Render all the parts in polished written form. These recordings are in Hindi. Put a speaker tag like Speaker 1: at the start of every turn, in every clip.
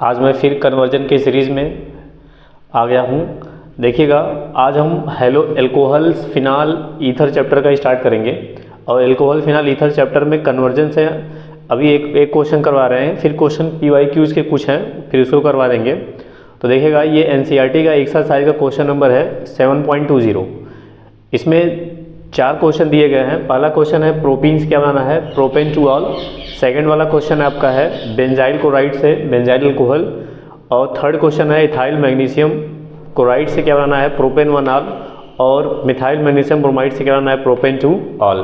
Speaker 1: आज मैं फिर कन्वर्जन की सीरीज़ में आ गया हूँ। देखिएगा, आज हम hello alcohol phenol ether chapter का स्टार्ट करेंगे और एल्कोहल फिनाल ईथर चैप्टर में कन्वर्जन से अभी एक क्वेश्चन करवा रहे हैं, फिर क्वेश्चन PYQs के कुछ हैं, फिर उसको करवा देंगे। तो देखिएगा, ये NCERT का एक्सरसाइज का क्वेश्चन नंबर है 7.20। इसमें 4 क्वेश्चन दिए गए हैं। पहला क्वेश्चन है प्रोपीन्स क्या बनाना है, प्रोपेन टू ऑल। सेकंड वाला क्वेश्चन आपका है बेंजाइल क्लोराइड से बेंजाइल अल्कोहल। और थर्ड क्वेश्चन है इथाइल मैग्नीशियम क्लोराइड से क्या बनाना है, प्रोपेन वन ऑल। और मिथाइल मैग्नीशियम ब्रोमाइड से क्या बनाना है, प्रोपेन टू ऑल।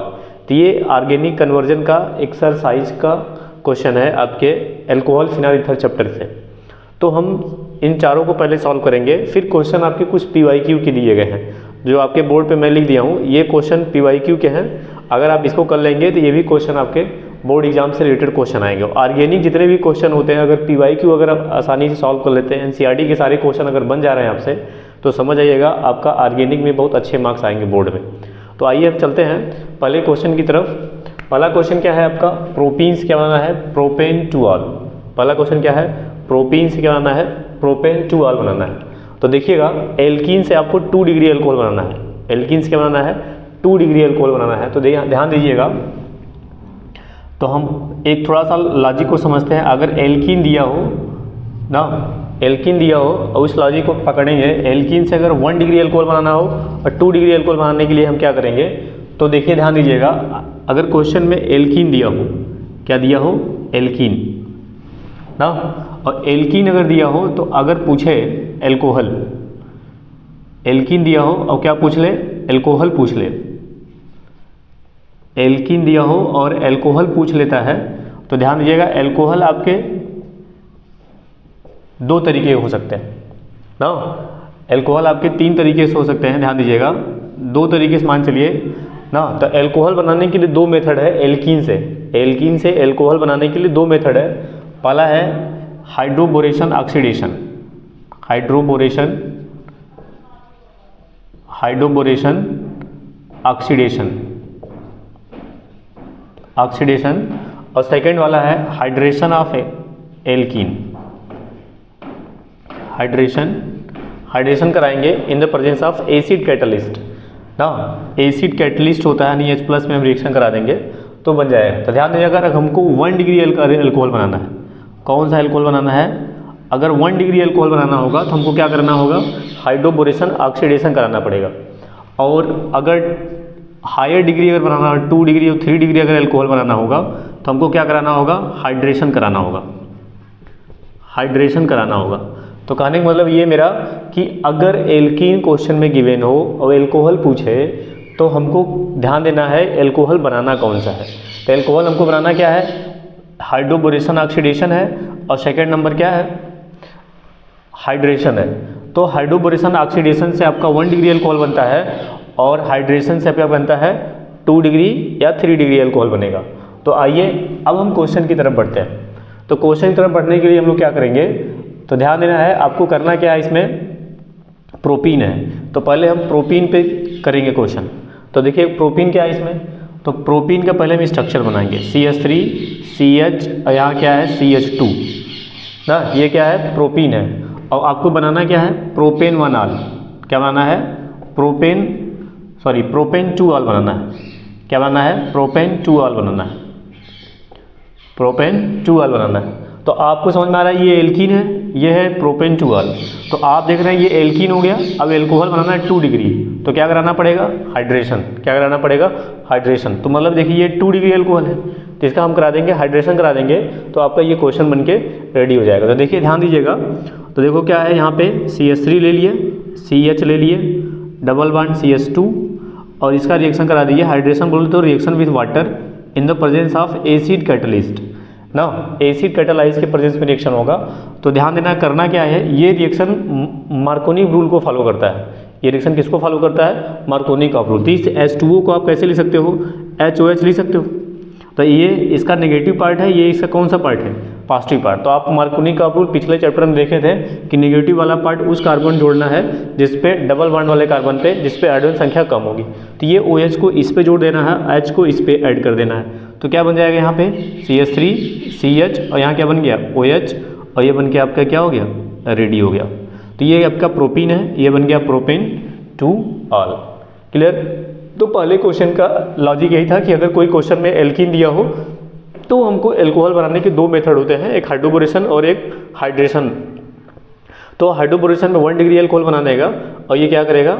Speaker 1: तो ये ऑर्गेनिक कन्वर्जन का एक्सरसाइज का क्वेश्चन है आपके एल्कोहल फिनाल ईथर चैप्टर से। तो हम इन चारों को पहले सॉल्व करेंगे, फिर क्वेश्चन आपके कुछ PYQ के दिए गए हैं जो आपके बोर्ड पे मैं लिख दिया हूँ। ये क्वेश्चन PYQ के हैं। अगर आप इसको कर लेंगे तो ये भी क्वेश्चन आपके बोर्ड एग्जाम से रिलेटेड क्वेश्चन आएंगे। ऑर्गेनिक जितने भी क्वेश्चन होते हैं, अगर PYQ अगर आप आसानी से सॉल्व कर लेते हैं, NCERT के सारे क्वेश्चन अगर बन जा रहे हैं आपसे, तो समझ आइएगा आपका ऑर्गेनिक में बहुत अच्छे मार्क्स आएंगे बोर्ड में। तो आइए अब चलते हैं पहले क्वेश्चन की तरफ। पहला क्वेश्चन क्या है आपका, प्रोपीन्स क्या बनाना है, प्रोपेन टू ऑल। पहला क्वेश्चन क्या है, प्रोपीन से क्या बनाना है, प्रोपेन टू ऑल बनाना है। तो देखिएगा, एल्कीन से आपको 2 डिग्री अल्कोहल बनाना है। एल्कीन से क्या बनाना है, 2 डिग्री अल्कोहल बनाना है। तो ध्यान दीजिएगा, तो हम एक थोड़ा सा लॉजिक को समझते हैं। अगर एल्कीन दिया हो ना, एल्कीन दिया हो और उस लॉजिक को पकड़ेंगे, एल्कीन से अगर 1 डिग्री अल्कोहल बनाना हो और 2 डिग्री अल्कोहल बनाने के लिए हम क्या करेंगे। तो देखिए, ध्यान दीजिएगा, अगर क्वेश्चन में एल्कीन दिया हो, क्या दिया हो, एल्कीन ना, और एल्कीन अगर दिया हो तो अगर पूछे एल्कोहल, एल्कीन दिया हो और क्या पूछ ले, एल्कोहल पूछ ले, एल्कीन दिया हो और एल्कोहल पूछ लेता है। तो ध्यान दीजिएगा, एल्कोहल आपके 2 तरीके हो सकते हैं ना, एल्कोहल आपके 3 तरीके से हो सकते हैं। ध्यान दीजिएगा, 2 तरीके से मान चलिए ना। तो एल्कोहल बनाने के लिए 2 मेथड है। एल्कीन से एल्कोहल बनाने के लिए 2 मेथड है। पहला है हाइड्रोबोरेशन ऑक्सीडेशन, हाइड्रोबोरेशन ऑक्सीडेशन। और सेकंड वाला है हाइड्रेशन ऑफ एल्कीन। हाइड्रेशन कराएंगे in the presence of acid catalyst ना। एसिड कैटलिस्ट होता है, NH+ में हम रिएक्शन करा देंगे तो बन जाएगा। तो ध्यान दीजिएगा, अगर हमको 1 डिग्री अल्कोहल बनाना है, कौन सा अल्कोहल बनाना है, अगर 1 डिग्री अल्कोहल बनाना होगा तो हमको क्या करना होगा, हाइड्रोबोरेशन ऑक्सीडेशन कराना पड़ेगा। और अगर हायर डिग्री अगर बनाना हो, 2 डिग्री और 3 डिग्री अगर अल्कोहल बनाना होगा तो हमको क्या कराना होगा, हाइड्रेशन कराना होगा। तो कहने का मतलब ये मेरा कि अगर एल्कीन क्वेश्चन में गिवन हो और एल्कोहल पूछे तो हमको ध्यान देना है एल्कोहल बनाना कौन सा है। तो एल्कोहल हमको बनाना क्या है, हाइड्रोबोरेशन ऑक्सीडेशन है, और सेकंड नंबर क्या है, हाइड्रेशन है। तो हाइड्रोबोरेशन ऑक्सीडेशन से आपका 1 डिग्री अल्कोहल बनता है और हाइड्रेशन से आपका बनता है 2 डिग्री या 3 डिग्री अल्कोहल बनेगा। तो आइए अब हम क्वेश्चन की तरफ बढ़ते हैं। तो क्वेश्चन की तरफ बढ़ने के लिए हम लोग क्या करेंगे, तो ध्यान देना है आपको करना क्या है, इसमें प्रोपीन है। तो पहले हम प्रोपीन पे करेंगे क्वेश्चन। तो देखिए प्रोपीन क्या है इसमें, तो प्रोपीन का पहले हम स्ट्रक्चर बनाएंगे, CH3 CH और यहाँ क्या है CH2 ना, ये क्या है, प्रोपीन है। और आपको बनाना क्या है, प्रोपेन वन ऑल। क्या बनाना है, प्रोपेन टू ऑल बनाना है। क्या बनाना है, प्रोपेन टू ऑल बनाना है, प्रोपेन टू ऑल बनाना है। तो आपको समझ में आ रहा है, ये एल्कीन है, ये है प्रोपेन टू ऑल। तो आप देख रहे हैं ये एल्कीन हो गया। अब एल्कोहल बनाना है 2 डिग्री, तो क्या कराना पड़ेगा, हाइड्रेशन। क्या कराना पड़ेगा, हाइड्रेशन। तो मतलब देखिए ये 2 डिग्री एल्कोहल है, तो इसका हम करा देंगे हाइड्रेशन करा देंगे, तो आपका ये क्वेश्चन बन के रेडी हो जाएगा। तो देखिए ध्यान दीजिएगा, तो देखो क्या है, यहाँ पे CH3 ले लिए, CH ले लिए, डबल बॉन्ड CH2 और इसका रिएक्शन करा दीजिए। हाइड्रेशन बोले तो reaction with water in the presence of acid catalyst ना, एसिड कैटालाइज के प्रेजेंस में रिएक्शन होगा। तो ध्यान देना, करना क्या है, ये रिएक्शन मार्कोनी रूल को फॉलो करता है। ये रिएक्शन किसको फॉलो करता है, मार्कोनी का रूल। तो इस H2O को आप कैसे लिख सकते हो, HOH लिख सकते हो। तो ये इसका नेगेटिव पार्ट है, ये इसका कौन सा पार्ट है, पॉजिटिव पार्ट। तो आप मार्कोनी का रूल पिछले चैप्टर में देखे थे कि नेगेटिव वाला पार्ट उस कार्बन जोड़ना है जिसपे डबल बॉन्ड वाले कार्बन पे, जिसपे आयोडीन संख्या कम होगी। तो ये OH को इस पे जोड़ देना है, H को इस पे ऐड कर देना है। तो क्या बन जाएगा यहाँ पे CH3 CH और यहाँ क्या बन गया OH और ये बन के आपका क्या हो गया, रेडी हो गया। तो ये आपका प्रोपीन है, ये बन गया प्रोपेन टू ऑल। क्लियर। तो पहले क्वेश्चन का लॉजिक यही था कि अगर कोई क्वेश्चन में एल्कीन दिया हो तो हमको एल्कोहल बनाने के दो मेथड होते हैं, एक हाइड्रोबोरेशन और एक हाइड्रेशन। तो हाइड्रोबोरेशन में 1 डिग्री एल्कोहल बनाने का, और ये क्या करेगा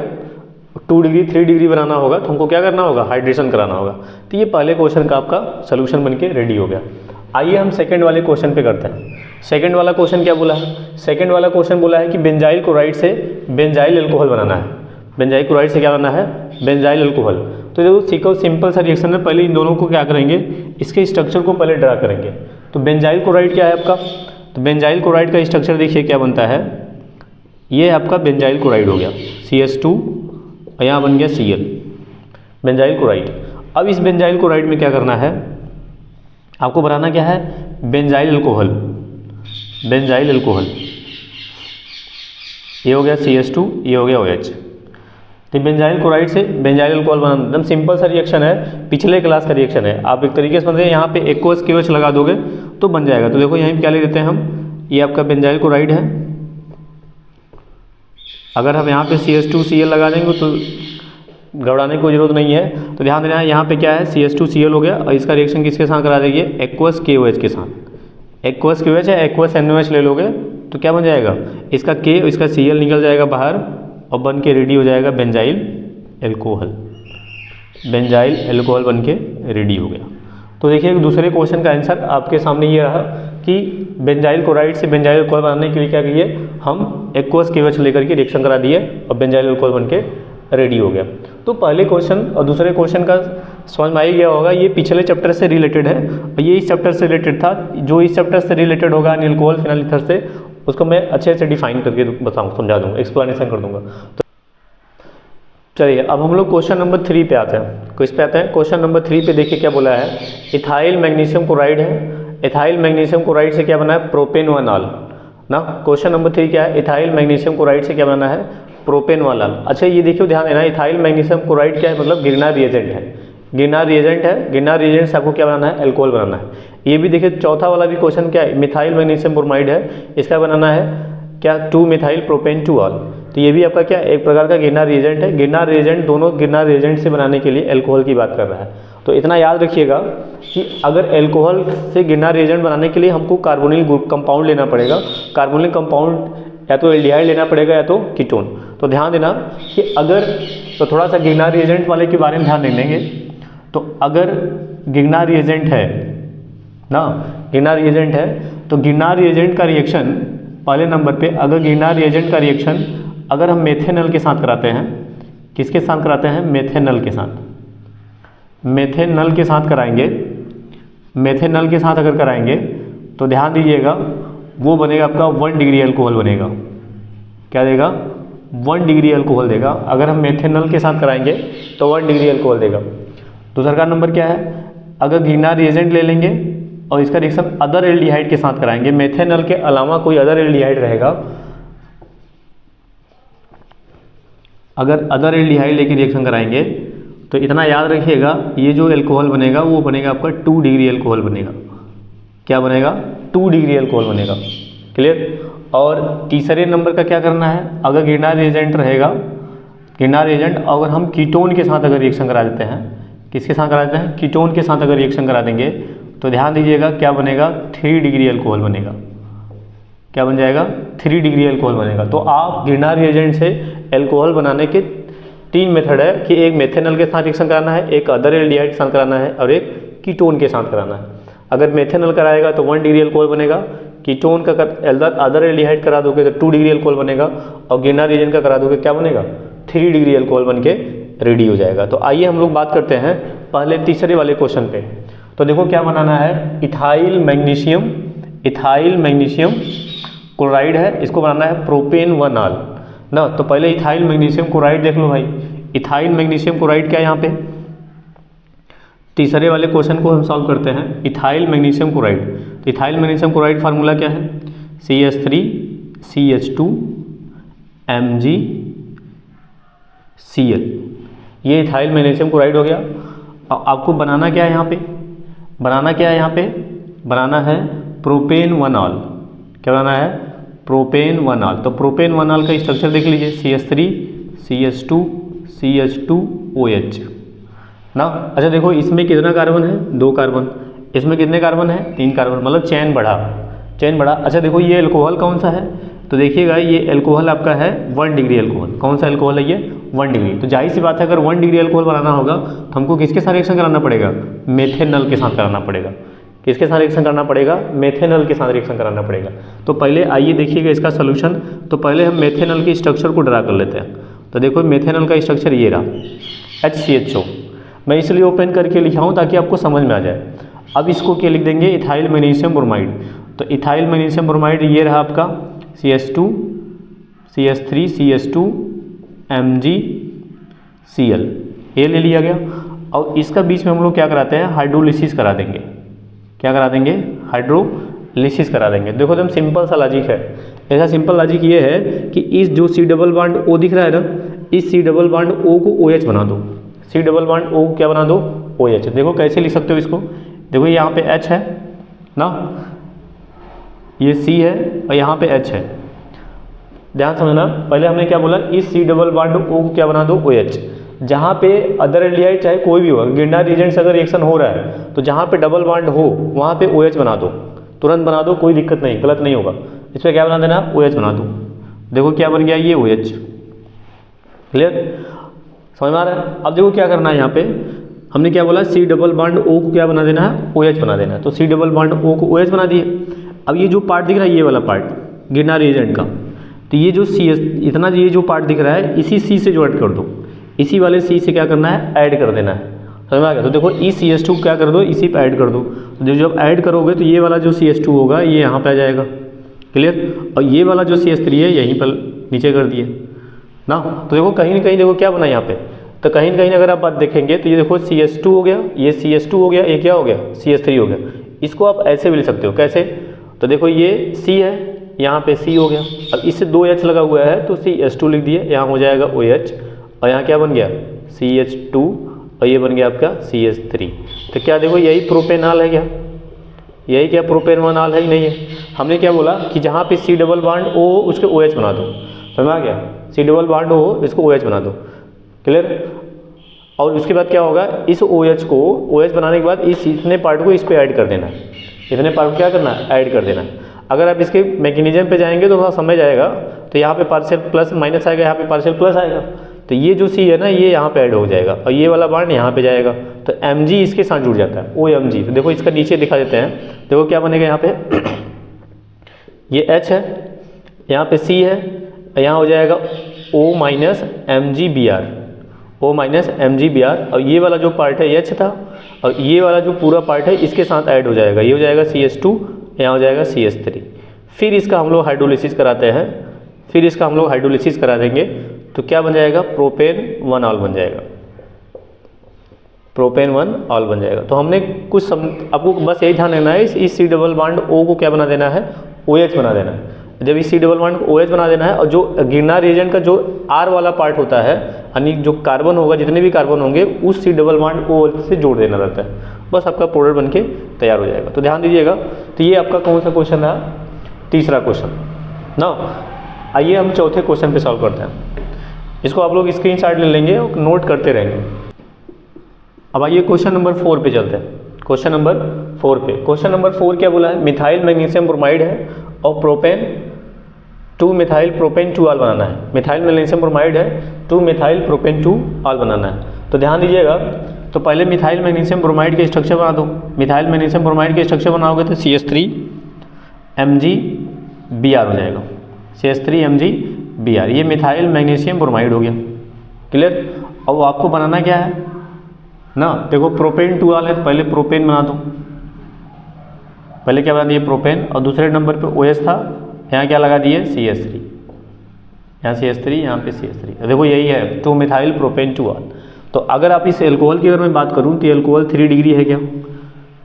Speaker 1: 2 डिग्री 3 डिग्री बनाना होगा, तो हमको क्या करना होगा, हाइड्रेशन कराना होगा। तो ये पहले क्वेश्चन का आपका सोल्यूशन बन के रेडी हो गया। आइए हम सेकंड वाले क्वेश्चन पे करते हैं। सेकंड वाला क्वेश्चन क्या बोला है, सेकंड वाला क्वेश्चन बोला है कि बेंजाइल क्लोराइड से बेंजाइल एल्कोहल बनाना है। बेंजाइल क्लोराइड से क्या बनाना है, बेंजाइल एल्कोहल। तो देखो सीखो, सिंपल सा रिएक्शन है। पहले इन दोनों को क्या करेंगे, इसके स्ट्रक्चर को पहले ड्रा करेंगे। तो बेंजाइल क्लोराइड क्या है आपका, तो बेंजाइल क्लोराइड का स्ट्रक्चर देखिए क्या बनता है, ये आपका बेंजाइल क्लोराइड हो गया CH2 और यहाँ बन गया Cl, बेंजाइल क्लोराइड। अब इस बेंजाइल क्लोराइड में क्या करना है, आपको बनाना क्या है, बेंजाइल अल्कोहल। बेंजाइल अल्कोहल, ये हो गया CH2, ये हो गया OH। तो बेंजाइल क्लोराइड से बेंजाइल अल्कोहल बनाना एकदम सिंपल सा रिएक्शन है, पिछले क्लास का रिएक्शन है। आप एक तरीके से समझे, यहाँ पे एक्वस KOH लगा दोगे तो बन जाएगा। तो देखो यहाँ पे क्या ले लेते हैं हम, ये आपका बेंजाइल क्लोराइड है। अगर हम यहाँ पे CH2Cl लगा देंगे तो घबराने की कोई जरूरत नहीं है। तो ध्यान देना है, यहाँ पे क्या है CH2Cl हो गया, और इसका रिएक्शन किसके साथ करा देंगे, एक्वस KOH के साथ। एक्वस KOH है, एक्वस NOH ले लोगे तो क्या बन जाएगा, इसका K इसका Cl निकल जाएगा बाहर और बन के रेडी हो जाएगा बेंजाइल एल्कोहल। बेंजाइल एल्कोहल बन के रेडी हो गया। तो देखिए दूसरे क्वेश्चन का आंसर आपके सामने ये रहा कि बेंजाइल क्लोराइड से बेंजाइल एल्कोहल बनाने के लिए क्या किए, हम एक्वस KOH लेकर के रिएक्शन करा दिए और बेंजाइल एल्कोहल बन के रेडी हो गया। तो पहले क्वेश्चन और दूसरे क्वेश्चन का समझ में आ ही गया होगा, ये पिछले चैप्टर से रिलेटेड है और ये इस चैप्टर से रिलेटेड था। जो इस चैप्टर से रिलेटेड होगा अल्कोहल फिनाइल ईथर से, उसको मैं अच्छे से डिफाइन करके बताऊँ, समझा दूँगा, एक्सप्लेनेशन कर दूँगा। तो चलिए अब हम लोग क्वेश्चन नंबर 3 पे आते हैं। किस पे आते हैं, क्वेश्चन नंबर 3 पे देखिए क्या बोला है, इथाइल मैग्नीशियम क्लोराइड है। इथाइल मैग्नीशियम क्लोराइड से क्या बना है, प्रोपेन वन ऑल ना। क्वेश्चन नंबर 3 क्या है, इथाइल मैग्नीशियम क्लोराइड से क्या बनाना है, प्रोपेन वन ऑल। अच्छा ये देखियो ध्यान देना, इथाइल मैग्नीशियम क्लोराइड क्या है, मतलब गिरनार रिएजेंट है। गिरनार रिएजेंट है, गिरनार रिएजेंट से आपको क्या बनाना है, एल्कोहल बनाना है। ये भी देखिए चौथा वाला भी क्वेश्चन क्या है, मिथाइल मैग्नीशियम ब्रोमाइड है, इसका बनाना है क्या, 2 मिथाइल प्रोपेन टू ऑल। तो ये भी आपका क्या एक प्रकार का गिरनार रिएजेंट है। गिरनार रिएजेंट, दोनों गिरनार रिएजेंट से बनाने के लिए एल्कोहल की बात कर रहा है। तो इतना याद रखिएगा कि अगर एल्कोहल से गिरनार रिएजेंट बनाने के लिए हमको कार्बोनिल कंपाउंड लेना पड़ेगा। कार्बोनिल कंपाउंड या तो एल्डिहाइड लेना पड़ेगा या तो कीटोन। तो ध्यान देना कि अगर, तो थोड़ा सा गिरनार रिएजेंट वाले के बारे में ध्यान देंगे। तो अगर गिरनार रिएजेंट है ना, गिरनार रिएजेंट है तो गिरनार रिएजेंट का रिएक्शन पहले नंबर पे, अगर गिरनार रिएजेंट का रिएक्शन अगर हम मेथेनॉल के साथ कराते हैं, किसके साथ कराते हैं, मेथेनॉल के साथ। मेथेनॉल के साथ कराएंगे, मेथेनॉल के साथ अगर कराएंगे तो ध्यान दीजिएगा वो बनेगा आपका 1 डिग्री अल्कोहल बनेगा। क्या देगा, 1 डिग्री अल्कोहल देगा। अगर हम मेथेनॉल के साथ कराएंगे तो 1 डिग्री अल्कोहल देगा। दूसरा नंबर क्या है, अगर गिरनार रिएजेंट ले लेंगे और इसका रिएक्शन अदर एल्डिहाइड के साथ कराएंगे, मेथेनॉल के अलावा कोई अदर एल्डिहाइड रहेगा, अगर अदर एल्डिहाइड लेके रिएक्शन कराएंगे तो इतना याद रखिएगा, ये जो एल्कोहल बनेगा वो बनेगा आपका 2 डिग्री अल्कोहल बनेगा। क्या बनेगा, 2 डिग्री अल्कोहल बनेगा। क्लियर। और तीसरे नंबर का क्या करना है, अगर गिरनार रिएजेंट रहेगा, गिरनार रिएजेंट अगर हम कीटोन के साथ अगर रिएक्शन करा देते हैं, किसके साथ करा देते हैं, कीटोन के साथ अगर रिएक्शन करा देंगे तो ध्यान दीजिएगा क्या बनेगा, 3 डिग्री अल्कोहल बनेगा। क्या बन जाएगा, 3 डिग्री अल्कोहल बनेगा। तो आप गिरनार रिएजेंट से एल्कोहल बनाने के 3 मेथड है कि एक मेथेनॉल के साथ रिएक्शन कराना है, एक अदर एल्डिहाइड के साथ कराना है और एक कीटोन के साथ कराना है। अगर मेथेनॉल कराएगा तो 1 डिग्री अल्कोहल बनेगा, कीटोन का अदर एल्डिहाइड करा दोगे तो 2 डिग्री अल्कोहल बनेगा, और गिरनार रिएजेंट का करा दोगे क्या बनेगा, 3 डिग्री अल्कोहल बन के रेडी हो जाएगा। तो आइए हम लोग बात करते हैं पहले तीसरे वाले क्वेश्चन पे। तो देखो क्या बनाना है, ethyl magnesium, ethyl magnesium chloride है, इसको बनाना है प्रोपेन वन ऑल ना। तो पहले इथाइल मैग्नीशियम क्लोराइड देख लो भाई, इथाइल मैग्नीशियम क्लोराइड क्या है यहाँ पे, तीसरे वाले क्वेश्चन को हम सॉल्व करते हैं। इथाइल मैग्नीशियम क्लोराइड, तो इथाइल मैग्नीशियम क्लोराइड फार्मूला क्या है, CH3CH2 MgCl। ये इथाइल मैग्नीशियम क्लोराइड हो गया। आपको बनाना क्या है यहाँ पे, बनाना क्या है यहाँ पे, बनाना है प्रोपेन वन ऑल। क्या बनाना है, प्रोपेन 1 तो प्रोपेन 1 का स्ट्रक्चर देख लीजिए, CH3 CH2 CH2OH ना। अच्छा देखो इसमें कितना कार्बन है, 2 कार्बन, इसमें कितने कार्बन है, 3 कार्बन, मतलब चेन बढ़ा। अच्छा देखो ये अल्कोहल कौन सा है, तो देखिएगा ये अल्कोहल आपका है 1 डिग्री अल्कोहल। कौन सा अल्कोहल है ये, 1 डिग्री। तो जाहिर सी बात है अगर 1 डिग्री अल्कोहल बनाना होगा तो हमको किसके साथ रिएक्शन कराना पड़ेगा, मेथेनॉल के साथ कराना पड़ेगा। किसके साथ रिएक्शन करना पड़ेगा, मेथेनॉल के साथ रिएक्शन कराना पड़ेगा। तो पहले आइए देखिएगा इसका सोल्यूशन। तो पहले हम मेथेनॉल के स्ट्रक्चर को ड्रा कर लेते हैं। तो देखो मेथेनॉल का स्ट्रक्चर ये रहा, HCHO। मैं इसलिए ओपन करके लिखा हूँ ताकि आपको समझ में आ जाए। अब इसको क्या लिख देंगे, इथाइल मैग्नीशियम ब्रोमाइड। तो इथाइल मैग्नीशियम ब्रोमाइड ये रहा आपका CH2 CH3 CH2 MgCl, ये ले लिया गया। और इसका बीच में हम लोग क्या कराते हैं, हाइड्रोलिसिस करा देंगे। क्या करा देंगे, हाइड्रोलिसिस करा देंगे। देखो एकदम सिंपल सा लॉजिक है। ऐसा सिंपल लॉजिक ये है कि इस जो C डबल बॉन्ड O दिख रहा है ना, इस C डबल बॉन्ड O को OH बना दो। C डबल बॉन्ड O को क्या बना दो, OH। देखो कैसे लिख सकते हो इसको, देखो यहाँ पे H है ना, ये C है और यहाँ पे H है। ध्यान समझना, पहले हमने क्या बोला, इस C डबल बॉन्ड O को क्या बना दो, OH। जहाँ पे अदर एल्डिहाइड चाहे कोई भी हो, गिरनार रीजेंट से अगर रिएक्शन हो रहा है तो जहाँ पे डबल बॉन्ड हो वहाँ पे OH बना दो, तुरंत बना दो, कोई दिक्कत नहीं, गलत नहीं होगा। इस पर क्या बना देना, OH बना दो। देखो क्या बन गया, ये OH। क्लियर, समझ में आ रहा है। अब देखो क्या करना है, यहाँ पे हमने क्या बोला, C डबल बॉन्ड O को क्या बना देना है, OH बना देना है। तो C डबल बॉन्ड O को OH बना दिए। अब ये जो पार्ट दिख रहा है, ये वाला पार्ट गिरनार रीजेंट का, तो ये जो इतना ये जो पार्ट दिख रहा है, इसी C से जो ऐड कर दो, इसी वाले C से क्या करना है, ऐड कर देना है। समझ में आ गया। तो देखो इस CH2 क्या कर दो, इसी पे ऐड कर दो। तो जब ऐड करोगे तो ये वाला जो CH2 होगा ये यहाँ पे आ जाएगा। क्लियर, और ये वाला जो CH3 है यहीं पर नीचे कर दिए ना। तो देखो कहीं ना कहीं देखो क्या बना यहाँ पे, तो कहीं ना कहीं अगर आप बात देखेंगे तो ये देखो CH2 हो गया, ये CH2 हो गया, ये क्या हो गया, CH3 हो गया। इसको आप ऐसे भी लिख सकते हो, कैसे, तो देखो ये C है, यहाँ पे C हो गया, अब इससे 2H लगा हुआ है तो CH2 लिख दिए, यहाँ हो जाएगा OH, और यहाँ क्या बन गया, CH2, और ये बन गया आपका CH3। तो क्या देखो यही प्रोपेनॉल है क्या, यही क्या प्रोपेनॉल है ही नहीं है। हमने क्या बोला कि जहाँ पे C डबल बॉन्ड O उसके OH बना दो। समझ आ गया, C डबल बॉन्ड O इसको OH बना दो। क्लियर, और उसके बाद क्या होगा, इस OH को OH बनाने के बाद इस इतने पार्ट को इस पर ऐड कर देना है। इतने पार्ट को क्या करना है, ऐड कर देना है। अगर आप इसके मैकेनिज्म पे जाएंगे तो थोड़ा समझ आएगा। तो यहाँ पे पार्शियल प्लस माइनस आएगा, यहाँ पे पार्शियल प्लस आएगा। तो ये जो C है ना, ये यहाँ पे ऐड हो जाएगा और ये वाला बॉन्ड यहाँ पे जाएगा, तो Mg इसके साथ जुड़ जाता है, OMg। तो देखो इसका नीचे दिखा देते हैं, देखो क्या बनेगा यहाँ पे, ये H है, यहाँ पे C है, यहाँ हो जाएगा O minus MgBr, O minus MgBr, और ये वाला जो पार्ट है H था, और ये वाला जो पूरा पार्ट है इसके साथ ऐड हो जाएगा, ये हो जाएगा CH2, यहाँ हो जाएगा CH3। फिर इसका हम लोग हाइड्रोलिसिस कराते हैं, फिर इसका हम लोग हाइड्रोलिसिस करा देंगे तो क्या बन जाएगा, प्रोपेन 1 बन जाएगा, प्रोपेन 1 बन जाएगा। तो हमने कुछ आपको बस यही ध्यान देना है, इस C डबल बॉन्ड O को क्या बना देना है, OH बना देना है। जब इस C डबल बॉन्ड को OH बना देना है, और जो गिरनार रिएजेंट का जो R वाला पार्ट होता है, यानी जो कार्बन होगा, जितने भी कार्बन होंगे उस C डबल बॉन्ड O से जोड़ देना रहता है, बस आपका प्रोडक्ट बन के तैयार हो जाएगा। तो ध्यान दीजिएगा। तो ये आपका कौन सा क्वेश्चन रहा, तीसरा क्वेश्चन ना। आइए हम चौथे क्वेश्चन पे सॉल्व करते हैं। इसको आप लोग स्क्रीनशॉट ले लेंगे और नोट करते रहेंगे। अब आइए क्वेश्चन नंबर 4 पे चलते हैं। क्वेश्चन नंबर 4 पे, क्वेश्चन नंबर 4 क्या बोला है, मिथाइल मैग्नीशियम ब्रोमाइड है और प्रोपेन 2 मिथाइल प्रोपेन 2 ऑल बनाना है। मिथाइल मैग्नीशियम ब्रोमाइड है, 2 मिथाइल प्रोपेन 2 ऑल बनाना है। तो ध्यान दीजिएगा, तो पहले मिथाइल मैग्नीशियम ब्रोमाइड के स्ट्रक्चर बना दो। मिथाइल मैग्नीशियम ब्रोमाइड के स्ट्रक्चर बनाओगे तो CH3 MgBr हो जाएगा, CH3 MgBr, ये मिथाइल मैग्नीशियम ब्रोमाइड हो गया। क्लियर, और आपको बनाना क्या है ना, देखो प्रोपेन 2 ऑल है तो पहले प्रोपेन बना दो। पहले क्या बना दिए, प्रोपेन, और दूसरे नंबर पे OH था, यहाँ क्या लगा दिए, CH3, यहाँ CH3, यहाँ पे CH3। देखो यही है 2 मिथाइल प्रोपेन 2 ऑल। तो अगर आप इस एल्कोहल की अगर मैं बात करूँ तो एल्कोहल 3 डिग्री है क्या,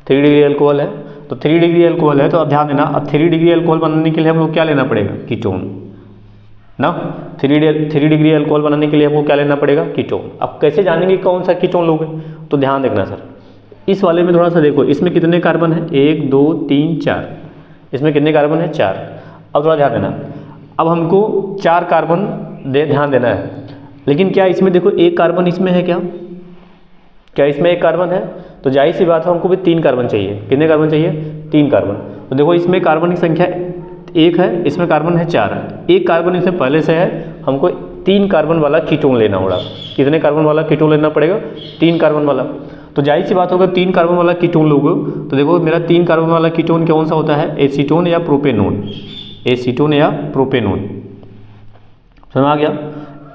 Speaker 1: 3 डिग्री एल्कोहल है। तो 3 डिग्री एल्कोहल है, तो अब ध्यान देना, अब 3 डिग्री एल्कोहल बनाने के लिए हम लोग क्या लेना पड़ेगा, कीटोन ना। 3 डिग्री एल्कोहल बनाने के लिए हमको क्या लेना पड़ेगा, कीटोन। अब कैसे जानेंगे कौन सा कीटोन लोगे, तो ध्यान देखना सर, इस वाले में थोड़ा सा देखो, इसमें कितने कार्बन है, 1 2 3 4, इसमें कितने कार्बन है, 4। अब थोड़ा ध्यान देना, अब हमको 4 कार्बन ध्यान देना है, लेकिन क्या इसमें देखो एक कार्बन इसमें है, क्या इसमें एक कार्बन है? तो जाहिर सी बात है हमको भी 3 कार्बन चाहिए। कितने कार्बन चाहिए? 3 कार्बन। तो देखो इसमें कार्बन की संख्या 1 है, इसमें कार्बन है 4 है, एक कार्बन इसमें पहले से है, हमको 3 कार्बन वाला कीटोन लेना होगा। कितने कार्बन वाला कीटोन लेना पड़ेगा? 3 कार्बन वाला। तो जाहिर सी बात होगा 3 कार्बन वाला कीटोन लोगे तो देखो मेरा 3 कार्बन वाला कीटोन कौन सा होता है? एसीटोन या प्रोपेनोन। एसीटोन या प्रोपेनोन, समझ आ गया?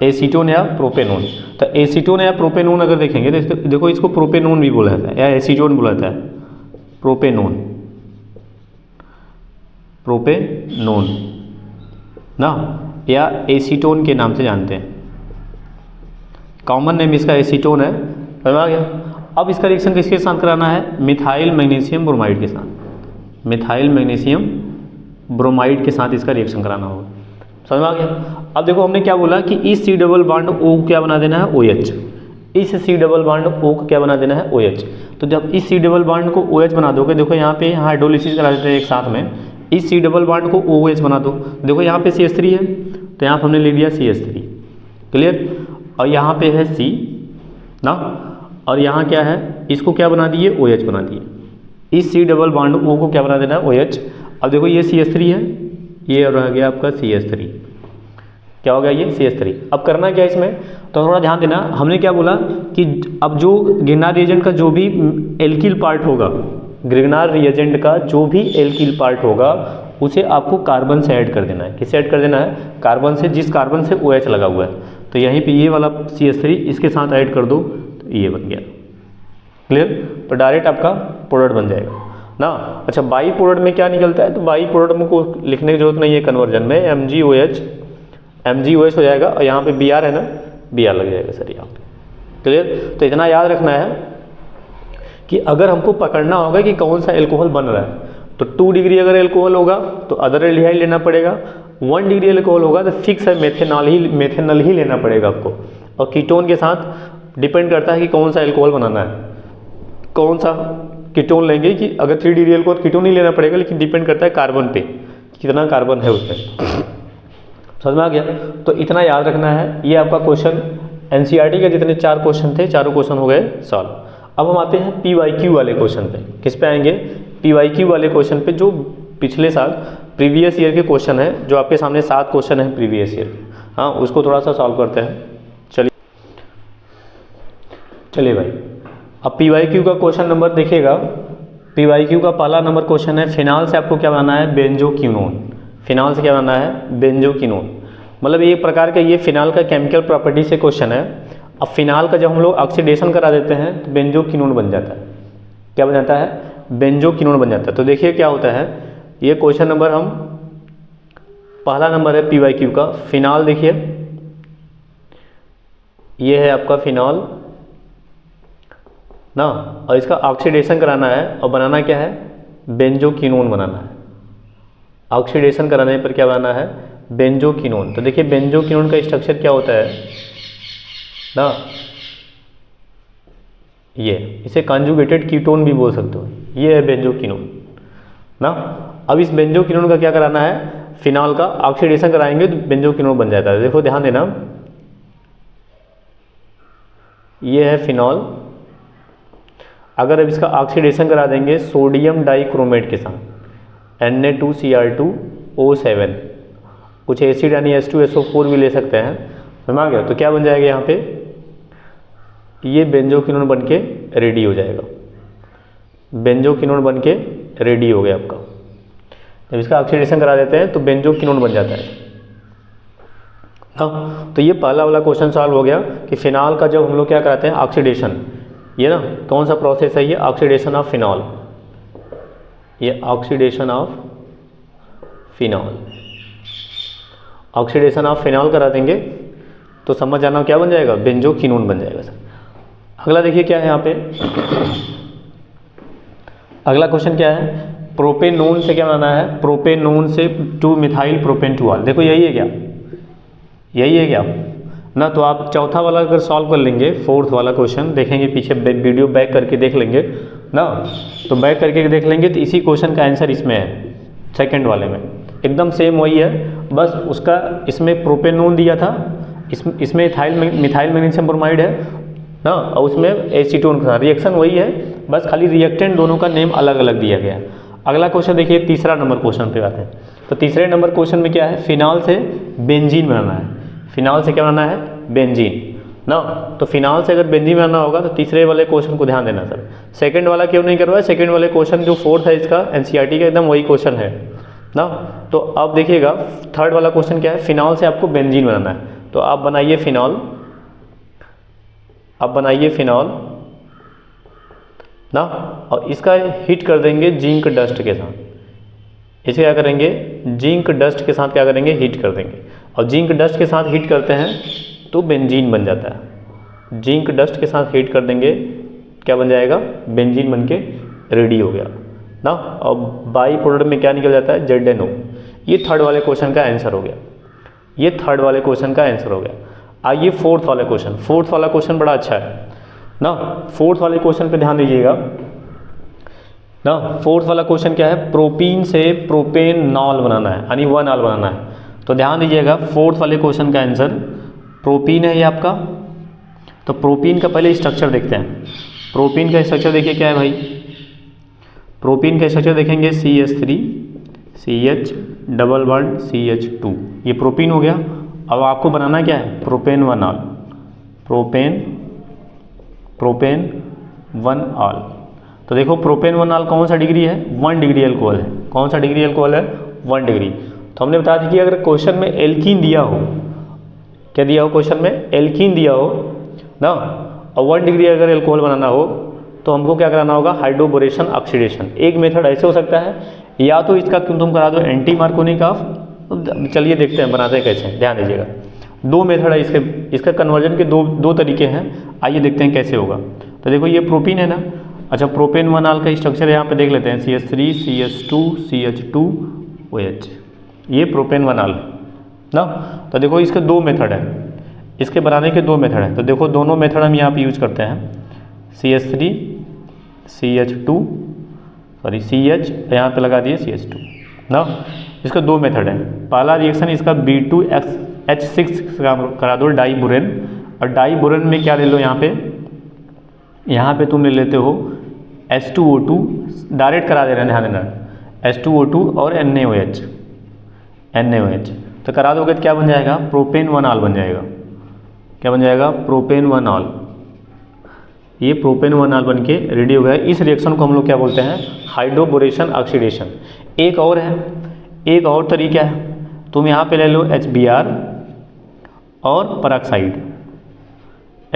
Speaker 1: एसीटोन या प्रोपेनोन। तो एसीटोन या प्रोपेनोन अगर देखेंगे तो देखो इसको प्रोपेनोन भी बोला जाता है या एसीटोन बोला जाता है, प्रोपेनोन, प्रोपेनोन ना, या एसीटोन के नाम से जानते हैं। कॉमन नेम इसका एसीटोन है, समझ आ गया? अब इसका रिएक्शन किसके साथ कराना है? मिथाइल मैग्नीशियम ब्रोमाइड के साथ। मिथाइल मैग्नीशियम ब्रोमाइड के साथ इसका रिएक्शन कराना होगा, समझ में आ गया? अब देखो हमने क्या बोला कि इस C डबल बॉन्ड O को क्या बना देना है? OH। इस C डबल बॉन्ड O को क्या बना देना है? OH। तो जब इस C डबल बॉन्ड को OH बना दोगे, देखो यहाँ पे हाइड्रोलिसिस करा देते हैं एक साथ में, इस C डबल बॉन्ड को OH बना दो, देखो यहाँ पे CH3 है तो यहाँ पे हमने ले लिया CH3, क्लियर? और यहाँ पे है C ना, और यहाँ क्या है? इसको क्या बना दिए? OH बना दिए। इस C डबल बॉन्ड O को क्या बना देना है? OH। अब देखो ये CH3 है, ये रह गया आपका CH3, क्या हो गया? ये CH3। अब करना क्या इसमें? तो थोड़ा ध्यान देना, हमने क्या बोला कि अब जो ग्रिग्नार रिएजेंट का जो भी एल्किल पार्ट होगा, ग्रिग्नार रिएजेंट का जो भी एल्किल पार्ट होगा उसे आपको कार्बन से ऐड कर देना है। किससे ऐड कर देना है? कार्बन से, जिस कार्बन से OH लगा हुआ है। तो यहीं पे ये वाला CH3 इसके साथ ऐड कर दो तो ये बन गया, क्लियर? तो डायरेक्ट आपका प्रोडक्ट बन जाएगा ना। अच्छा, बाई प्रोडक्ट में क्या निकलता है? तो बाई प्रोडक्ट में को लिखने की जरूरत नहीं है, कन्वर्जन में MgOH हो जाएगा, और यहाँ पे Br है ना, Br लग जाएगा सर यहाँ पे, क्लियर? तो इतना याद रखना है कि अगर हमको पकड़ना होगा कि कौन सा एल्कोहल बन रहा है, तो 2 डिग्री अगर एल्कोहल होगा तो अदर एल्डिहाइड लेना पड़ेगा, 1 डिग्री एल्कोहल होगा तो फिक्स है मेथेनॉल ही लेना पड़ेगा आपको। और कीटोन के साथ डिपेंड करता है कि कौन सा एल्कोहल बनाना है, कौन सा कीटोन लेंगे, कि अगर 3 डिग्री एल्कोहल कीटोन नहीं लेना पड़ेगा, लेकिन डिपेंड करता है कार्बन पे, कितना कार्बन है उसमें, समझ में आ गया? तो इतना याद रखना है। ये आपका क्वेश्चन NCERT के जितने 4 क्वेश्चन थे, चारों क्वेश्चन हो गए सॉल्व। अब हम आते हैं PYQ वाले क्वेश्चन पे। किस पे आएंगे? PYQ वाले क्वेश्चन पे, जो पिछले साल प्रीवियस ईयर के क्वेश्चन है, जो आपके सामने 7 क्वेश्चन है प्रीवियस ईयर के, हाँ उसको थोड़ा सा सॉल्व करते हैं। चलिए भाई, अब PYQ का क्वेश्चन नंबर देखिएगा। PYQ का पहला नंबर क्वेश्चन है, फिनाल से आपको क्या बनाना है? बेंजोक्विनोन। फिनाल से क्या बनाना है? बेंजोक्विनोन। मतलब एक प्रकार का ये फिनाल का केमिकल प्रॉपर्टी से क्वेश्चन है। अब फिनाल का जब हम लोग ऑक्सीडेशन करा देते हैं तो बेंजोक्विनोन बन जाता है। क्या बन जाता है? बेंजोक्विनोन बन जाता है। तो देखिए क्या होता है, ये क्वेश्चन नंबर हम पहला नंबर है PYQ का। फिनाल देखिए, ये है आपका फिनाल ना, और इसका ऑक्सीडेशन कराना है और बनाना क्या है? बेंजोक्विनोन बनाना है। ऑक्सीडेशन कराने पर क्या बनाना है? बेंजोक्विनोन। तो देखिए बेंजोक्विनोन का स्ट्रक्चर क्या होता है ना, ये, इसे कंजुगेटेड कीटोन भी बोल सकते हो। ये है बेंजोक्विनोन ना। अब इस बेंजोक्विनोन का क्या कराना है? फिनाल का ऑक्सीडेशन कराएंगे तो बेंजोक्विनोन बन जाता है। देखो ध्यान देना, ये है फिनॉल। अगर अब इसका ऑक्सीडेशन करा देंगे सोडियम डाइक्रोमेट के साथ, Na2Cr2O7, कुछ एसिड यानी H2SO4 भी ले सकते हैं, समझ आ गया? तो क्या बन जाएगा यहाँ पे? ये बेंजोक्विनोन बन के रेडी हो जाएगा। बेंजोक्विनोन बन के रेडी हो गया आपका। जब इसका ऑक्सीडेशन करा देते हैं तो बेंजोक्विनोन बन जाता है। हाँ, तो ये पहला वाला क्वेश्चन सॉल्व हो गया कि फिनाल का जब हम लोग क्या कराते हैं? ऑक्सीडेशन। ये ना कौन सा प्रोसेस है? ये ऑक्सीडेशन ऑफ फिनॉल। ये oxidation of phenol, oxidation of phenol करा देंगे तो समझ जाना क्या बन जाएगा? बेंजोक्विनोन बन जाएगा सर। अगला देखिए क्या है यहाँ पे, अगला क्वेश्चन क्या है? प्रोपेनोन से क्या बनाना है? प्रोपेनोन से 2 मिथाइल प्रोपेन-2-ऑल। देखो यही है क्या? यही है क्या ना? तो आप चौथा वाला अगर सॉल्व कर लेंगे, 4th वाला क्वेश्चन देखेंगे, पीछे वीडियो बैक करके देख लेंगे ना, तो बैक करके देख लेंगे तो इसी क्वेश्चन का आंसर इसमें है, सेकंड वाले में। एकदम सेम वही है, बस उसका इसमें प्रोपेनोन दिया था, इसमें मिथाइल मैग्नीशियम ब्रोमाइड है ना, और उसमें एसीटोन के साथ रिएक्शन वही है, बस खाली रिएक्टेंट दोनों का नेम अलग अलग दिया गया है। अगला क्वेश्चन देखिए, तीसरा नंबर क्वेश्चन पे आते हैं। तो तीसरे नंबर क्वेश्चन में क्या है, फिनाल से बेंजीन बनाना है। फिनाल से क्या बनाना है, बेंजीन ना। तो फिनाल से अगर बेंजीन बनाना होगा तो तीसरे वाले क्वेश्चन को ध्यान देना सर। सेकंड वाला क्यों नहीं करवाया, सेकंड वाले क्वेश्चन जो फोर्थ है इसका एनसीईआरटी का एकदम वही क्वेश्चन है ना। तो अब देखिएगा थर्ड वाला क्वेश्चन क्या है, फिनाल से आपको बेंजीन बनाना है। तो आप बनाइए फिनाल, आप बनाइए फिनाल ना, और इसका हीट कर देंगे जिंक डस्ट के साथ। इसे क्या करेंगे, जिंक डस्ट के साथ क्या करेंगे, हीट कर देंगे। और जिंक डस्ट के साथ हीट करते हैं तो बेंजीन बन जाता है। जिंक डस्ट के साथ हीट कर देंगे, क्या बन जाएगा, बेंजीन बन के रेडी हो गया ना। और बाई प्रोडक्ट में क्या निकल जाता है, ZNO। ये थर्ड वाले क्वेश्चन का आंसर हो गया, ये थर्ड वाले क्वेश्चन का आंसर हो गया। आइए फोर्थ वाला क्वेश्चन, फोर्थ वाला क्वेश्चन बड़ा अच्छा है ना। फोर्थ वाले क्वेश्चन पे ध्यान दीजिएगा ना। फोर्थ वाला क्वेश्चन क्या है, प्रोपीन से प्रोपेनॉल बनाना है, यानी 1 बनाना है। तो ध्यान दीजिएगा फोर्थ वाले क्वेश्चन का आंसर प्रोपीन है ये आपका। तो प्रोपीन का पहले स्ट्रक्चर देखते हैं। प्रोपीन का स्ट्रक्चर देखिए क्या है भाई, प्रोपीन का स्ट्रक्चर देखेंगे CH3 CH double bond CH2, ये प्रोपीन हो गया। अब आपको बनाना क्या है, प्रोपेन 1 प्रोपेन 1 तो देखो प्रोपेन 1 कौन सा डिग्री है, 1 डिग्री अल्कोहल है। कौन सा डिग्री अल्कोहल है, 1 डिग्री। तो हमने बताया था कि अगर क्वेश्चन में एल्कीन दिया हो, क्या दिया हो क्वेश्चन में, एल्कीन दिया हो ना, और 1 डिग्री अगर अल्कोहल बनाना हो तो हमको क्या कराना होगा, हाइड्रोबोरेशन ऑक्सीडेशन। एक मेथड ऐसे हो सकता है, या तो इसका तुम करा दो एंटी मार्कोनिक ऑफ। चलिए देखते हैं बनाते हैं कैसे, ध्यान दीजिएगा। 2 मेथड है इसका कन्वर्जन के दो तरीके हैं। आइए देखते हैं कैसे होगा। तो देखो ये प्रोपीन है ना, अच्छा प्रोपेन 1 का स्ट्रक्चर यहाँ पे देख लेते हैं, CH3 CH2 CH2 OH, ये प्रोपेन 1 ना। तो देखो इसके 2 मेथड है, इसके बनाने के 2 मेथड हैं। तो देखो दोनों मेथड हम यहाँ पे यूज करते हैं, CH3 CH2 सॉरी CH यहाँ पे लगा दिए CH2 ना। इसका 2 मेथड है। पहला रिएक्शन इसका B2H6 करा दो डाईबुरेन, और डाईबुरेन में क्या ले लो, यहाँ पे तुम ले लेते हो H2O2, डायरेक्ट करा दे रहे हैं, ध्यान देना, H2O2 और NaOH। तो करा दोगे तो क्या बन जाएगा, प्रोपेन 1 बन जाएगा। क्या बन जाएगा, प्रोपेन 1। ये प्रोपेन 1 बन के रेडी हो गया। इस रिएक्शन को हम लोग क्या बोलते हैं, हाइड्रोबोरेशन ऑक्सीडेशन। एक और है, एक और तरीका है, तुम यहाँ पे ले लो HBr और परऑक्साइड,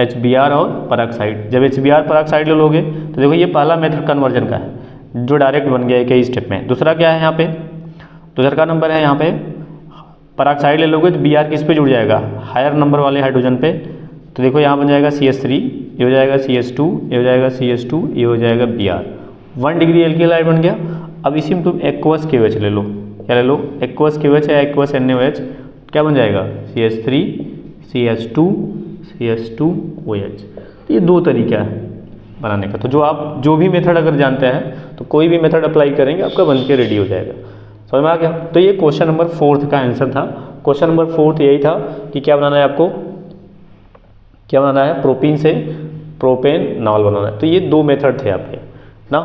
Speaker 1: HBr और परऑक्साइड। जब HBr परऑक्साइड ले लोगे तो देखो ये पहला मेथड कन्वर्जन का है जो डायरेक्ट बन गया है कई स्टेप में। दूसरा क्या है यहाँ पे, दूसरा का नंबर है यहाँ पे परऑक्साइड ले लोगे तो Br किस पे जुड़ जाएगा, हायर नंबर वाले हाइड्रोजन पे। तो देखो यहाँ बन जाएगा CH3, ये हो जाएगा CH2, ये हो जाएगा CH2, ये हो जाएगा Br। 1 डिग्री एल्किलाइड बन गया। अब इसी में तुम एक्वस KOH ले लो, क्या ले लो, एक्वस KOH या एक्वस NaOH। क्या बन जाएगा, CH3 CH2 CH2 OH। तो ये 2 तरीका है बनाने का। तो जो भी मेथड अगर जानते हैं तो कोई भी मेथड अप्लाई करेंगे आपका बन के रेडी हो जाएगा। समझ में आ गया। तो ये क्वेश्चन नंबर 4 का आंसर था। क्वेश्चन नंबर 4 यही था कि क्या बनाना है आपको, क्या बनाना है, प्रोपीन से प्रोपेनॉल बनाना है। तो ये 2 मेथड थे आपके ना।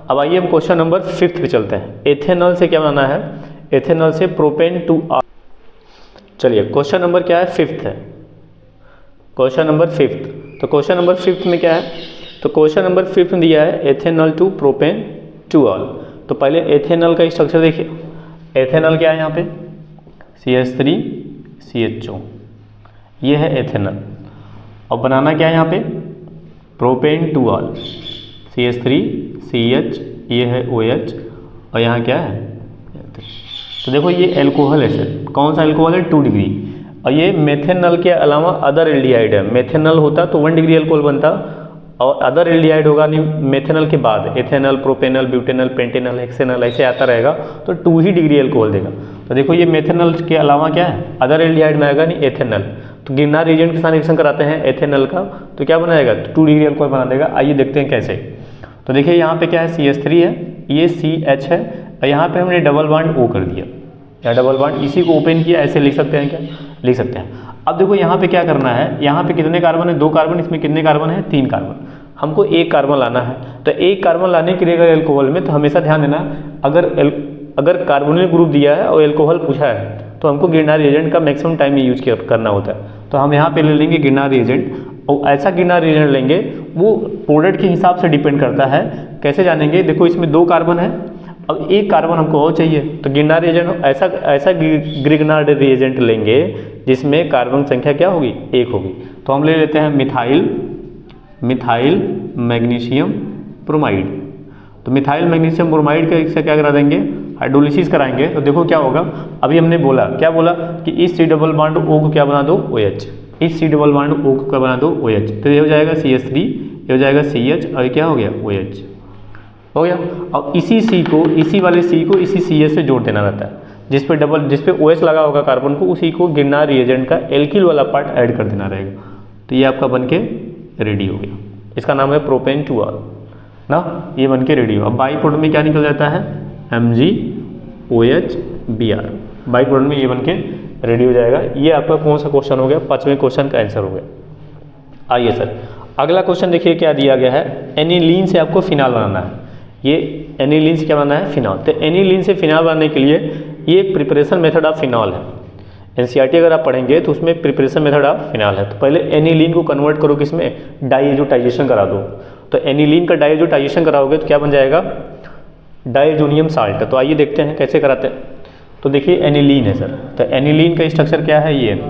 Speaker 1: अब आइए हम क्वेश्चन नंबर 5 पे चलते हैं। एथेनॉल से क्या बनाना है, एथेनॉल से प्रोपेन 2R। चलिए क्वेश्चन नंबर क्या है, 5th है, क्वेश्चन नंबर 5th। तो क्वेश्चन नंबर 5th में क्या है, तो क्वेश्चन नंबर 5th में दिया है एथेनॉल टू प्रोपेन 2ऑल। तो पहले एथेनॉल का स्ट्रक्चर देखिए, एथेनॉल क्या है यहाँ पे, CH3 CHO, ये है एथेनॉल। और बनाना क्या है यहाँ पे, प्रोपेन 2ऑल, CH3 CH, ये है OH, और यहाँ क्या है। तो देखो ये एल्कोहल है सर, कौन सा एल्कोहल है, 2 डिग्री। और ये मेथेनॉल के अलावा अदर एल्डिहाइड है। मेथेनॉल होता तो 1 डिग्री एल्कोहल बनता, और अदर एल्डिहाइड होगा नहीं मेथेनॉल के बाद, ethanol, propanol, butanol, pentanol, hexanol, ऐसे आता रहेगा तो 2 ही डिग्री एल्कोहल देगा। तो देखो ये मेथेनॉल के अलावा क्या है, अदर एल्डिहाइड में आएगा नहीं एथेनॉल। तो गिरनार रीजेंट के साथ रिएक्शन कराते हैं एथेनॉल का, तो क्या बनाएगा, 2 डिग्री एल्कोहल बना देगा। आइए देखते हैं कैसे। तो देखिए यहाँ पे क्या है, CH3 है, ये CH है, और यहाँ पे हमने डबल बॉन्ड O कर दिया। या डबल बॉन्ड, इसी को ओपन किया, ऐसे लिख सकते हैं क्या, लिख सकते हैं। अब देखो यहाँ पे क्या करना है, यहाँ पे कितने कार्बन है, 2 कार्बन, इसमें कितने कार्बन है, 3 कार्बन, हमको 1 कार्बन लाना है। तो 1 कार्बन लाने के लिए अगर एल्कोहल में, तो हमेशा ध्यान देना, अगर कार्बोनिल ग्रुप दिया है और एल्कोहल पूछा है तो हमको गिरनार रिएजेंट का मैक्सिमम टाइम यूज करना होता है। तो हम यहाँ पे ले लेंगे गिरनार रिएजेंट, और ऐसा गिरनार रिएजेंट लेंगे, वो प्रोडक्ट के हिसाब से डिपेंड करता है। कैसे जानेंगे, देखो इसमें 2 कार्बन है, अब 1 कार्बन हमको और चाहिए, तो गिरनार रिएजेंट ऐसा गिरनार रिएजेंट लेंगे जिसमें कार्बन संख्या क्या होगी, 1 होगी। तो हम ले लेते हैं मिथाइल मैग्नीशियम ब्रोमाइड। तो मिथाइल मैग्नीशियम ब्रोमाइड का इससे क्या करा देंगे, हाइड्रोलिसिस कराएंगे। तो देखो क्या होगा, अभी हमने बोला, क्या बोला कि इस C डबल बॉन्ड O को क्या बना दो, OH, इस C डबल बॉन्ड O को क्या बना दो, OH। तो ये हो जाएगा CH3, ये हो जाएगा CH, और क्या हो गया, OH हो गया। अब इसी वाले C को इसी CH से जोड़ देना रहता है, जिस पे OH लगा होगा कार्बन को, उसी को गिरनार रिएजेंट का एल्किल वाला पार्ट ऐड कर देना रहेगा। तो ये आपका बनके रेडी हो गया, इसका नाम है प्रोपेन 2R ना, ये बनके रेडी हो। अब बाई प्रोडक्ट में क्या निकल जाता है, MgOH-Br, बाई प्रोडक्ट में ये बनके रेडी हो जाएगा। ये आपका कौन सा क्वेश्चन हो गया, 5वें क्वेश्चन का आंसर हो गया। आइए सर, अगला क्वेश्चन देखिए क्या दिया गया है, एनिलीन से आपको फिनाल बनाना है। ये एनिलीन से क्या बनाना है, फिनाल। तो एनिलीन से फिनाल बनाने के लिए ये एक प्रिपरेशन मेथड ऑफ फिनाल है। NCERT अगर आप पढ़ेंगे तो उसमें प्रिपरेशन मेथड ऑफ फिनाल है। तो पहले एनिलीन को कन्वर्ट करो किसमें, डाइएजोटाइजेशन करा दो। तो एनिलीन का डाइएजोटाइजेशन कराओगे तो क्या बन जाएगा, डाइएजोनियम साल्ट। तो आइए देखते हैं कैसे कराते हैं। तो देखिए एनिलीन है सर, तो एनिलीन का स्ट्रक्चर क्या है, ये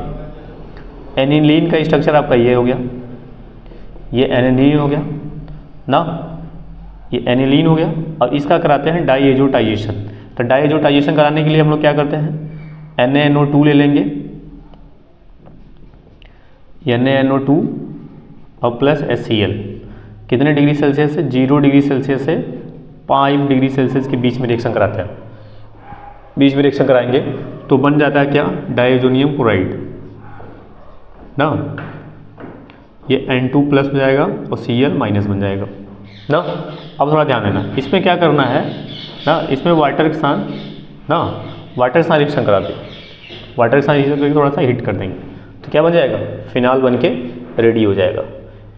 Speaker 1: एनिलीन का स्ट्रक्चर आपका ये हो गया, ये एनिलीन हो गया ना, ये एनिलीन हो गया। और इसका कराते हैं डाइएजोटाइजेशन। तो डाइएजोटाइजेशन कराने के लिए हम लोग क्या करते हैं, NaNO2 ले लेंगे, NaNO2 और प्लस HCl, कितने डिग्री सेल्सियस से, 0 डिग्री सेल्सियस से 5 डिग्री सेल्सियस के बीच में रिएक्शन कराते हैं, बीच में रिएक्शन कराएंगे तो बन जाता है क्या, डाइएजोनियम क्लोराइड ना, ये N2 प्लस हो जाएगा और Cl माइनस बन जाएगा ना। अब थोड़ा ध्यान देना, इसमें क्या करना है ना, इसमें वाटर के साथ ना, वाटर के साथ रिएक्शन करा दें, वाटर के साथ रिएक्शन करके थोड़ा सा हीट कर देंगे तो क्या बन जाएगा, फिनाल बन के रेडी हो जाएगा।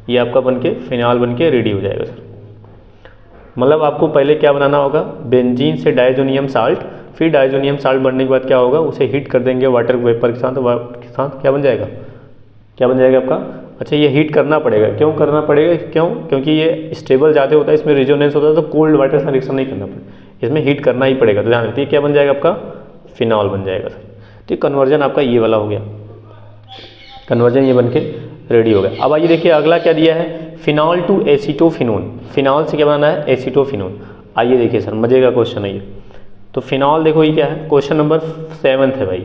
Speaker 1: ये आपका बन के फिनाल बन के रेडी हो जाएगा सर। मतलब आपको पहले क्या बनाना होगा, बेंजीन से डाइएजोनियम साल्ट, फिर डाइएजोनियम साल्ट बनने के बाद क्या होगा, उसे हीट कर देंगे वाटर वेपर के साथ, क्या बन जाएगा, क्या बन जाएगा आपका। अच्छा, ये हीट करना पड़ेगा, क्यों करना पड़ेगा, क्यों, क्योंकि ये स्टेबल ज़्यादा होता है, इसमें रेजोनेंस होता है, तो कोल्ड वाटर से रिएक्शन नहीं करना पड़ेगा, इसमें हीट करना ही पड़ेगा। तो ध्यान रखिए क्या बन जाएगा आपका, फिनॉल बन जाएगा सर। तो कन्वर्जन आपका ये वाला हो गया, कन्वर्जन ये बन के रेडी हो गया। अब आइए देखिए अगला क्या दिया है, फिनॉल टू एसीटोफिनोन। फिनॉल से क्या बनाना है, एसीटोफिनोन। आइए देखिए सर, मजे का क्वेश्चन है ये। तो फिनॉल देखो ये क्या है, क्वेश्चन नंबर 7 है भाई,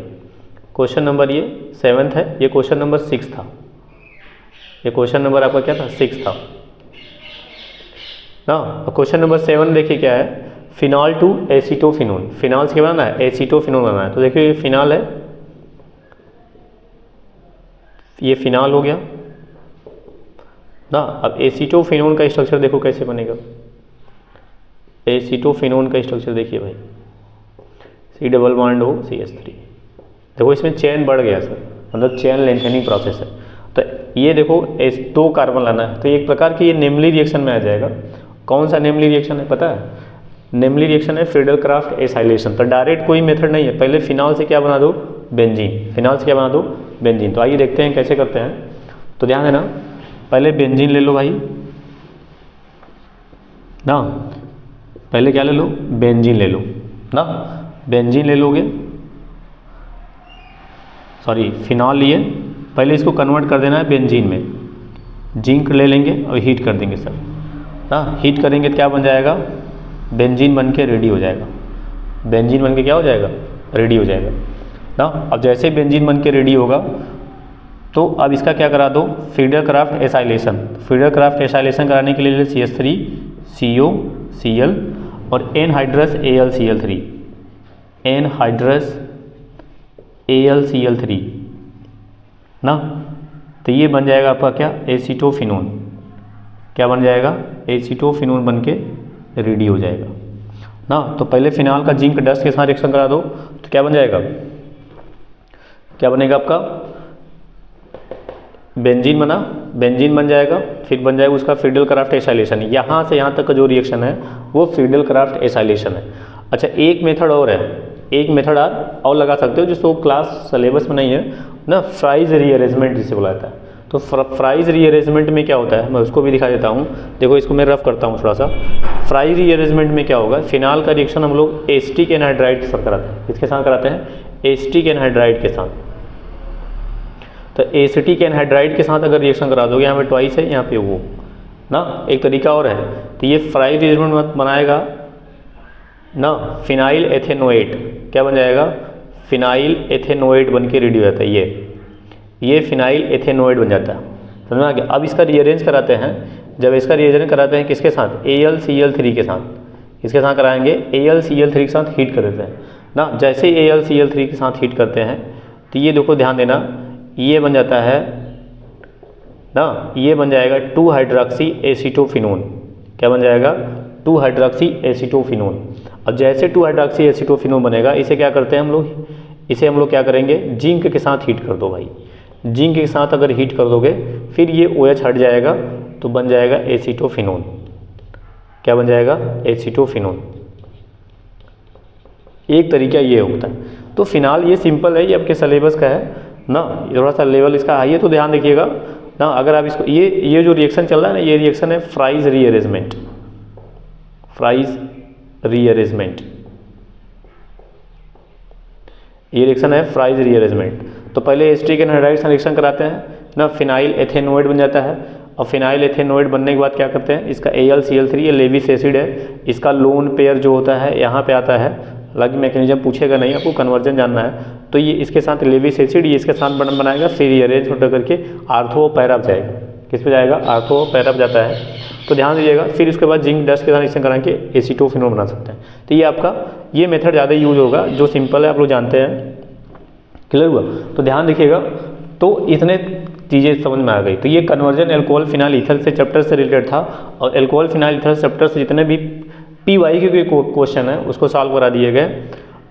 Speaker 1: क्वेश्चन नंबर ये 7 है, ये क्वेश्चन नंबर 6 था, ये क्वेश्चन नंबर आपका क्या था, 6 था ना। क्वेश्चन नंबर 7 देखिए क्या है, फिनॉल टू एसीटोफिनोन। फिनॉल से क्या बनाना है, एसीटोफिनोन बनाना है। तो देखिए ये फिनॉल है, ये फिनॉल हो गया ना। अब एसीटोफिनोन का स्ट्रक्चर देखो कैसे बनेगा, एसीटोफिनोन का स्ट्रक्चर देखिए भाई, C डबल बॉन्ड हो CH3। देखो इसमें चेन बढ़ गया सर, मतलब चेन लेंथनिंग प्रोसेस है। तो ये देखो 2 कार्बन लाना है, तो एक प्रकार की ये नेमली रिएक्शन में आ जाएगा। कौन सा नेमली रिएक्शन है पता है, नेमली रिएक्शन है फ्रीडल-क्राफ्ट एसाइलेशन। तो डायरेक्ट कोई मेथड नहीं है, पहले फिनॉल से क्या बना दो, बेंजीन, फिनॉल से क्या बना दो, बेंजीन। तो आइए देखते हैं कैसे करते हैं। तो ध्यान देना, पहले बेंजीन ले लो भाई ना, पहले क्या ले लो, बेंजीन ले लो ना, बेंजीन ले लोगे, सॉरी फिनॉल लिए, पहले इसको कन्वर्ट कर देना है बेंजीन में, जिंक ले लेंगे और हीट कर देंगे सर ना। हीट करेंगे तो क्या बन जाएगा, बेंजीन बन के रेडी हो जाएगा, बेंजीन बन के क्या हो जाएगा, रेडी हो जाएगा ना। अब जैसे ही बेंजीन बन के रेडी होगा तो अब इसका क्या करा दो, फ्रीडल-क्राफ्ट एसाइलेशन। फ्रीडल-क्राफ्ट एसाइलेशन कराने के लिए CH3 CO Cl और एनहाइड्रस AlCl3, एनहाइड्रस AlCl3 ना। तो ये बन जाएगा आपका क्या, एसीटोफिनोन। क्या बन जाएगा, एसीटोफिनोन बन के रेडी हो जाएगा ना। तो पहले फिनाल का जिंक डस्ट के साथ रिएक्शन करा दो, तो क्या बन जाएगा, क्या बनेगा आपका, बेंजीन बना, बेंजीन बन जाएगा, फिर बन जाएगा उसका फ्रीडल क्राफ्ट एसाइलेशन। यहाँ से यहाँ तक का जो रिएक्शन है वो फ्रीडल क्राफ्ट एसाइलेशन है। अच्छा, एक मेथड और है, एक मेथड आप और लगा सकते हो जिसको क्लास सिलेबस में नहीं है ना, फ्राइज रीअरेंजमेंट जिसे बुलाया जाता है। तो फ्राइज रीअरेंजमेंट में क्या होता है, मैं उसको भी दिखा देता हूँ। देखो इसको मैं रफ करता हूँ थोड़ा सा। फ्राइज रीअरेंजमेंट में क्या होगा, फिनाल का रिएक्शन हम लोग एसिटिक एनहाइड्राइड के साथ कराते हैं। किसके साथ कराते हैं, एसिटिक एनहाइड्राइड के साथ। तो एसिटिक एनहाइड्राइड के साथ अगर रिएक्शन करा दोगे, यहाँ पे ट्वाइस है, यहाँ पे वो ना, एक तरीका और है। तो ये फ्राइज रीअरेंजमेंट बनाएगा ना, फिनाइल एथेनोएट, क्या बन जाएगा, फिनाइल एथेनोएट बन के रेडी हो जाता है। ये फिनाइल एथेनोएट बन जाता है, समझ में आ गया। अब इसका रीअरेंज कराते हैं, जब इसका रीअरेंज कराते हैं किसके साथ, AlCl3 के साथ, इसके साथ कराएंगे AlCl3 के साथ हीट कर देते हैं ना। जैसे ही AlCl3 के साथ हीट करते हैं तो ये देखो ध्यान देना, ये बन जाता है ना, ये बन जाएगा 2 हाइड्रोक्सी एसीटोफिनोन। क्या बन जाएगा, 2 हाइड्रोक्सी एसीटोफिनोन। अब जैसे 2 हाइड्रोक्सी एसीटोफिनोन बनेगा, इसे क्या करते हैं हम लोग, इसे हम लोग क्या करेंगे, जिंक के साथ हीट कर दो भाई। जिंक के साथ अगर हीट कर दोगे फिर ये OH हट जाएगा तो बन जाएगा एसीटोफिनोन। क्या बन जाएगा, एसीटोफिनोन। एक तरीका ये होता है। तो फिनाल ये सिंपल है, ये आपके सिलेबस का है ना, थोड़ा सा लेवल इसका हाई है तो ध्यान रखिएगा ना। अगर आप इसको ये जो रिएक्शन चल रहा है ना, ये रिएक्शन है फ्राइज रीअरेंजमेंट, फ्राइज रीअरेंजमेंट, ये रिएक्शन है फ्राइज रीअरेंजमेंट। तो पहले एसिटिक एनहाइड्राइड से रिएक्शन कराते हैं ना, फिनाइल एथेनोएट बन जाता है। और फिनाइल एथेनोएट बनने के बाद क्या करते हैं, इसका AlCl3, ये लेविस एसिड है, इसका लोन पेयर जो होता है यहाँ पे आता है। हालांकि मैकेनिज्म पूछेगा नहीं, आपको कन्वर्जन जानना है। तो ये इसके साथ लेविस एसिड, ये इसके साथ बनाएगा, फिर रीअरेंज होकर करके आर्थो और पैरा जाएगा। किस पे जाएगा, आर्थो और पैरा जाता है। तो ध्यान दीजिएगा। फिर उसके बाद जिंक डस्ट के साथ रिएक्शन करा के एसीटोफिनोन बना सकते हैं। तो ये आपका ये मेथड ज़्यादा यूज होगा, जो सिंपल है, आप लोग जानते हैं। क्लियर हुआ, तो ध्यान रखिएगा। तो इतने चीज़ें समझ में आ गई। तो ये कन्वर्जन एल्कोहल फिनाइल ईथर से चैप्टर से रिलेटेड था। और एल्कोहल फिनाइल ईथर चैप्टर से जितने भी PY के क्वेश्चन है उसको सॉल्व करा दिए गए।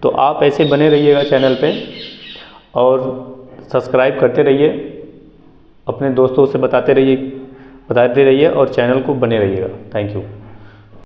Speaker 1: तो आप ऐसे बने रहिएगा चैनल पे और सब्सक्राइब करते रहिए, अपने दोस्तों से बताते रहिए और चैनल को बने रहिएगा। Thank you.